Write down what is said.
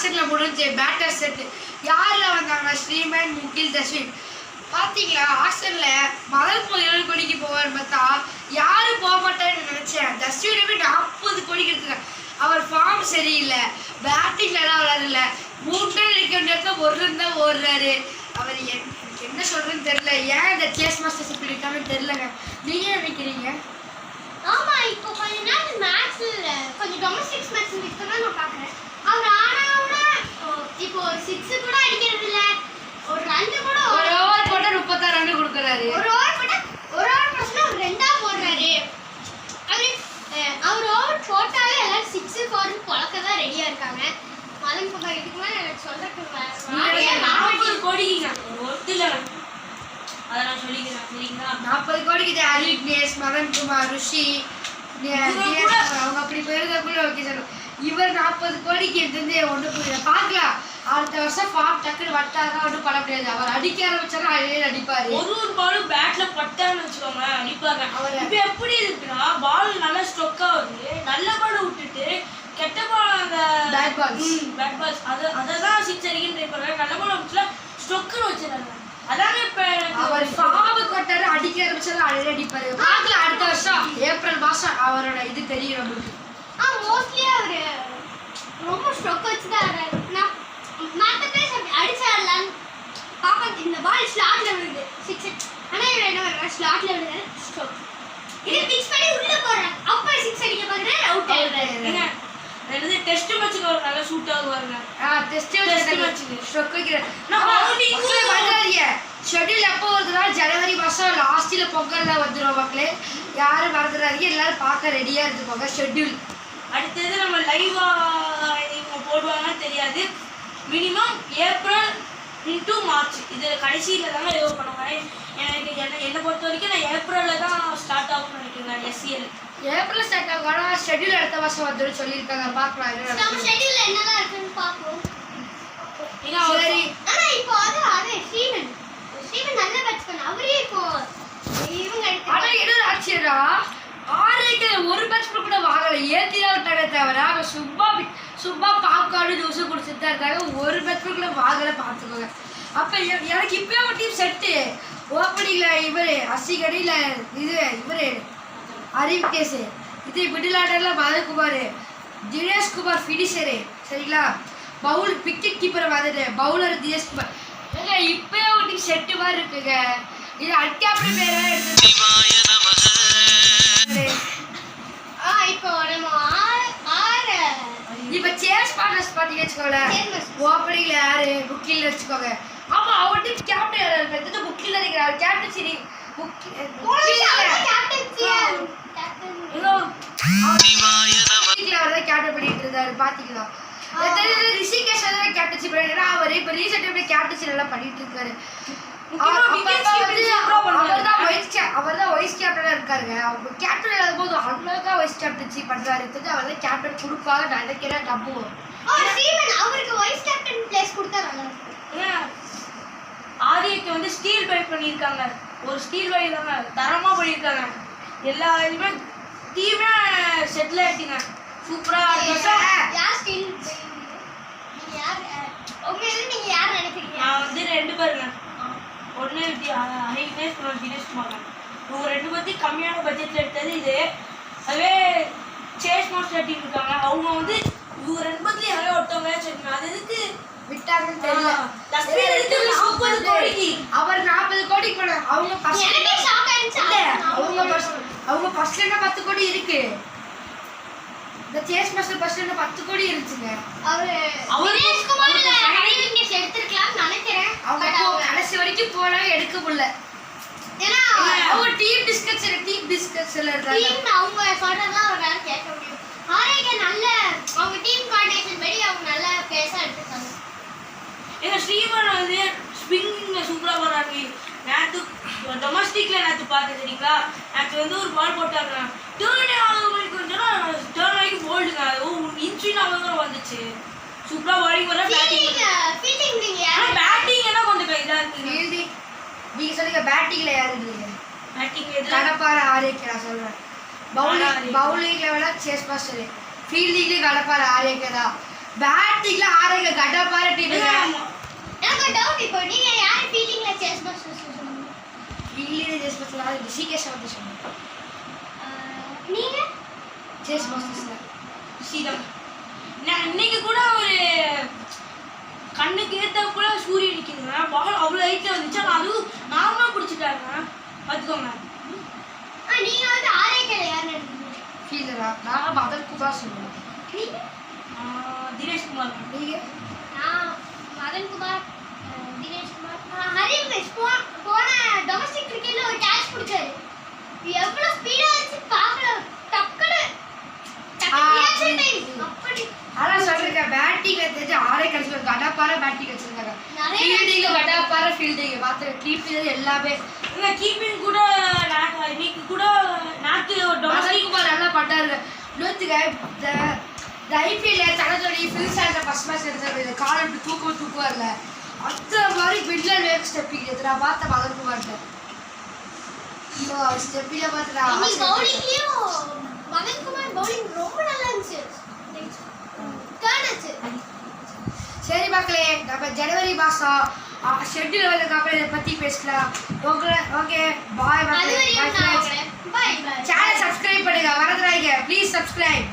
ஆக்ஷன்ல முடிஞ்சு batter set யாரில் வந்தாங்க? ஸ்ரீமன், முகில், தஸ்வின். பார்த்தீங்களா ஆக்ஷன்ல முதல் 7 கோடிக்கு போவார் பார்த்தா யாரும் போக மாட்டாருன்னு நினைச்சேன். தஸ்வினுமே 40 கோடிக்கு எடுத்துருக்காங்க. அவர் ஃபார்ம் சரியில்லை, பேட்டிங்ல எல்லாம் விளையாடல, 3 ரன் இருக்க வேண்டிய இடத்துல 1 ரன் தான் ஓடுறாரு. அவர் என்ன சொல்றதுன்னு தெரியல. ஏன் இந்த சேஸ் மாஸ்டர்ஸ் இப்படி இருக்காங்கன்னு தெரியலங்க. நீங்க நினைக்கிறீங்க? ஆமா, இப்போ கொஞ்ச நாள் மேட்ச்ல கொஞ்சம் டொமஸ்டிக் மேட்ச் இருக்கறத நான் பாக்குறேன். அவர் ஆனாவுனா இப்போ 6 கூட அடிக்கிறது இல்ல, ஒரு ரன் கூட ஒரு ஓவர் போட்டா 36 ரன் கொடுக்கறாரு. ஒரு ஓவர் போட்டா ஒரு ரெண்டா போடுறாரு. அவர் ஓவர் போட்டாலே எல்லாரும் 6 4 பொளக்க தான் ரெடியா இருக்காங்க. மதன் குமார் இதுக்கு மேல எனக்கு சொல்றதுக்கு 40 கோடிக்கு ஒருத்தில அத நான் சொல்லிக்கிறேன். சரிங்களா? 40 கோடிக்கு ஹரி விக்னேஷ், மதன் குமார், ருஷி அவங்க அப்படி போயிருந்தா கூட ஓகே சார். இவர் 40 கோடிக்கு எடுத்து ஒன்று புரியல. பார்க்கலாம் அடுத்த வருஷம் ஃபார்ம் டக்குன்னு வட்டாரா ஒன்றும் பண்ண முடியாது. அவர் அடிக்க ஆரம்பிச்சாலும் அதே அடிப்பாரு. ஒரு பாலும் பேட்ல பட்டான்னு வச்சுக்கோங்க அடிப்பாங்க. அவர் இப்போ எப்படி இருக்குன்னா பால் நல்லா ஸ்ட்ரோக் ஆகுது, நல்ல பால் விட்டுட்டு கெட்ட பால் அந்த பேட் பால்ஸ் அததான் 6 அடிக்கன்னு ட்ரை பண்றாங்க. நல்ல பால் விட்டுல ஸ்ட்ரோக்குன்னு வச்சிருக்காங்க. அதானே இப்ப அவர் ஃபார்ம் கொட்டாரு, அடிக்க ஆரம்பிச்சாலும் அதே அடிப்பாரு. பார்க்கலாம் அடுத்த வருஷம் ஏப்ரல் மாசம் அவரோட இது தெரியும் நம்மளுக்கு. மோஸ்ட்லி அவரு ரொம்ப ஸ்ட்ரோக் வச்சு தான் ஆடுறாரு. நான் மற்ற பேர் அடிச்சாடலான்னு பார்க்க இந்த பால் ஸ்லாட்ல விழுது 6. ஆனால் இவர் என்ன பண்ணுறாரு, ஸ்லாட்ல விழுது ஸ்ட்ரோக். இது பிச் பண்ணி உள்ள போடுறாங்க, அப்போ 6 அடிக்க பார்க்குறேன் அவுட் ஆயிடுறாரு. ரெண்டு டெஸ்ட் மேட்ச்க்கு அவர் நல்லா சூட் ஆகுவாருங்க. டெஸ்ட் மேட்ச்க்கு ஸ்ட்ரோக் வைக்கிறார். நான் மக்களே மறந்துடாதீங்க, ஷெட்யூல் எப்போ வருதுன்னா ஜனவரி மாதம் லாஸ்ட்டில் பொங்கலில் வந்துடும் மக்களே. யாரும் மறந்துடாதீங்க, எல்லாரும் பார்க்க ரெடியாக இருந்துக்கோங்க. ஷெட்யூல் அடுத்தது நம்ம லைவா இவங்க போடுவாங்கன்னு தெரியாது. மினிமம் ஏப்ரல் டு மார்ச் இது கடைசியில் தாங்க லைவ் பண்ணுவாங்க. என்னை பொறுத்த வரைக்கும் நான் ஏப்ரலில் தான் ஸ்டார்ட் ஆகும்னு நினைக்கிறேன். எஸ்சிஎல் ஏப்ரல் ஸ்டார்ட் ஆகும். ஆனால் ஷெட்யூல் அடுத்த வருஷம் வந்துடும் சொல்லியிருக்காங்க. பார்க்கலாம் நம்ம ஷெட்யூலில் என்னதான் இருக்குன்னு பார்ப்போம். சரி. ஆனால் இப்போ அதே ஸ்ரீமன் நல்ல பேட்ச் பண்ண அவரே இப்போ இவங்க ஆனால் என்ன ஆச்சரியா ஆரோக்கிய ஒரு பேட்ச் கூட வாங்கலை, ஏற்றி தான் விட்டாங்க தவிர அவங்க சும்மா பாப்கார்னு ஜூஸு குடிச்சுட்டு தான் இருக்காங்க. ஒரு பேட்ச் கூட வாங்கலை பார்த்துக்கோங்க. அப்போ எனக்கு இப்போயே ஒரு டீம் செட்டு ஓப்பனிங்ல இவர் அசிகடி இல்லை இவர் ஹரி விக்னேஷ், இது மிடில் ஆர்டர்ல மதன்குமார், தினேஷ்குமார் ஃபினிஷரு. சரிங்களா? பவுல் விக்கெட் கீப்பரை வந்துட்டு பவுலர் தினேஷ்குமார். இப்போயே ஒரு டீம் செட்டு மாதிரி இருக்குங்க. இது அட்காப்டி பேர இப்போ நம்ம இப்ப சேஸ் பார்ட்னர்ஸ் பாத்தீங்க வச்சுக்கோங்களேன். ஓப்பனிங்ல யாரு முக்கில் வச்சுக்கோங்க. ஆமா அவர் டீம் கேப்டன் யாரு முக்கில் இருக்கிறார். கேப்டன்சி கேப்டன் பண்ணிட்டு இருந்தாரு பாத்தீங்களா? ரிஷிகேஷ் கேப்டன்சி பண்ணிட்டு அவரு இப்ப ரீசெண்ட் கேப்டன்சி நல்லா பண்ணிட்டு இருக்காரு. அவர்தான் வைஸ் கேப்டனா இருக்காருங்க. அவங்க கேப்டன் இல்லாத போது அவ்வளோக்கா வைஸ் கேப்டன்சி பண்றாரு. அவர் தான் கேப்டன் கொடுப்பாங்க நினைக்கிறேன். நம்புவோம். அவருக்கு வைஸ் கேப்டன் பிளேஸ் கொடுத்தா நல்லா இருக்கும். ஆரியக்கு வந்து ஸ்டீல் பை பண்ணியிருக்காங்க. ஒரு ஸ்டீல் பை தாங்க தரமா பண்ணியிருக்காங்க. எல்லா இதுமே டீமே செட்டில் ஆயிட்டீங்க. சூப்பரா யார் ஸ்டீல் நீங்க யார் நினைக்கிறீங்க? நான் வந்து 2 பேருங்க. ஒன்று ஹரி விக்னேஷ், தினேஷ்குமார். இவங்க 2 பற்றி கம்மியான பட்ஜெட்டில் எடுத்தது இது. அதுவே சேஸ் மாஸ்டர் டீம் இருக்காங்க, அவங்க வந்து இவங்க 2 பற்றி யாரோ ஒருத்தவங்க வச்சுருக்காங்க. அது எதுக்கு விட்டாங்கன்னு தெரியல. அவர் 40 கோடிக்கு போன அவங்க ஃபர்ஸ்ட்ல 10 கோடி இருக்கு. இந்த சேஸ் மாஸ்டர் ஃபர்ஸ்ட்ல 10 கோடி இருந்துச்சுங்க. தினேஷ்குமார் ஹரி விக்னேஷ் எடுத்துக்கலாம் நினைக்கிறேன். அவங்க கடைசி வரைக்கும் போனா எடுக்க முடியல. ஏன்னா அவங்க டீம் டிஸ்கஷன்ல இருக்காங்க. டீம் அவங்க சொல்றதெல்லாம் அவரால கேட்க முடியும். ஆரேக நல்ல அவங்க டீம் கோஆர்டினேஷன் படி அவங்க நல்ல பேசா எடுத்துட்டாங்க. ஏன்னா ஸ்ரீமன் வந்து ஸ்விங்கிங்ல சூப்பரா போறாங்க. நேற்று டொமஸ்டிக்ல நேற்று பார்த்து தெரியுங்களா? நேற்று வந்து ஒரு பால் போட்டாங்க, டேர்ன் ஆகுது மாதிரி கொஞ்சம் டேர்ன் ஆகி போல்டுங்க. இன்ச்சுன்னு அவங்க வந்துச்சு. சூப்பரா பாலிங் வர ஃபீல்டிங் நீங்க பேட்டிங் எல்லாம் கொஞ்சம் இதா இருக்கு. ஃபீல்டிங் நீங்க சொல்லுங்க. பேட்டிங்ல யாரு இருக்கீங்க? பேட்டிங் எது கடப்பார ஆரியக்கு நான் சொல்றேன். பவுலிங்ல வேணா சேஸ் மாஸ்டர், ஃபீல்டிங்ல கடப்பார ஆரியக்கு தான். பேட்டிங்ல ஆரேக கடப்பார டீமுங்க. எனக்கு டவுட் இப்போ நீங்க யார் ஃபீலிங்ல சேஸ் மாஸ்டர்ஸ் சொல்லுங்க. இல்லையே சேஸ் மாஸ்டர் ரிஷிகேஷ் வந்து சொன்னாங்க. நீங்க சேஸ் மாஸ்டர்ஸ்ல சீதம். நான் இன்னைக்கு கூட ஒரு கண்ணுக்கு ஏத்தாப்புல சூரியன் நிற்குதுங்க. பால் அவ்வளோ ஹைட்டில் வந்துச்சு. ஆனால் அதுவும் நார்மலாக பிடிச்சிட்டாங்க. பார்த்துக்கோங்க. நீங்க வந்து ஆரேக்கல யார் நினைக்கிறீங்க? ஃபீலரா நான் மதன் குமார் சொல்லுவேன். நீங்க தினேஷ்குமார். நீங்க நான் மதன் குமார், தினேஷ் குமார், ஹரிவேஷ் போன டொமஸ்டிக் கிரிக்கெட்ல ஒரு கேட்ச் பிடிச்சாரு. எவ்வளவு ஸ்பீடா இருந்துச்சு பார்க்கல. டக்குனு ரியாக்ஷன் டைம் அப்படி. அதான் சொல்றேன் பேட்டிங்ல தெரிஞ்சு ஆரே கடைசில கடப்பார பேட்டிங் வச்சிருக்காங்க. நிறைய ஃபீல்டிங்ல கடப்பார ஃபீல்டிங் பார்த்து கீப்பிங் எல்லாமே. இல்லை கீப்பிங் கூட இன்னைக்கு கூட நாட்டு மதன் டொமஸ்டிக் குமார் நல்லா பண்ணாரு. இன்னொருத்துக்கு இந்த ஐபிஎல்ல தனதோடி ஃபில்சாண்ட ஃபர்ஸ்ட் மேட்ச் எடுத்தாரு. கால் இப்படி தூக்குவார்ல அந்த மாதிரி மிட்லர் வேக் ஸ்டெப்பிங் எடுத்து நான் பார்த்த மதன் குமார்ட்ட. ஐயோ ஸ்டெப்பில பார்த்துடா. இன்னைக்கு பவுலிங்லயும் மதன் குமார் பவுலிங் ரொம்ப நல்லா இருந்துச்சு. டர்ன் ஆச்சு. சரி மக்களே, நம்ம ஜனவரி மாசம் ஷெட்யூல் வந்ததுக்கப்புறம் இதை பத்தி பேசலாம். ஓகே பாய் அது மக்களே. வரையும் நான் பை பை. சேனல் சப்ஸ்கிரைப் பண்ணுங்க, மறந்துடாதீங்க. Please subscribe.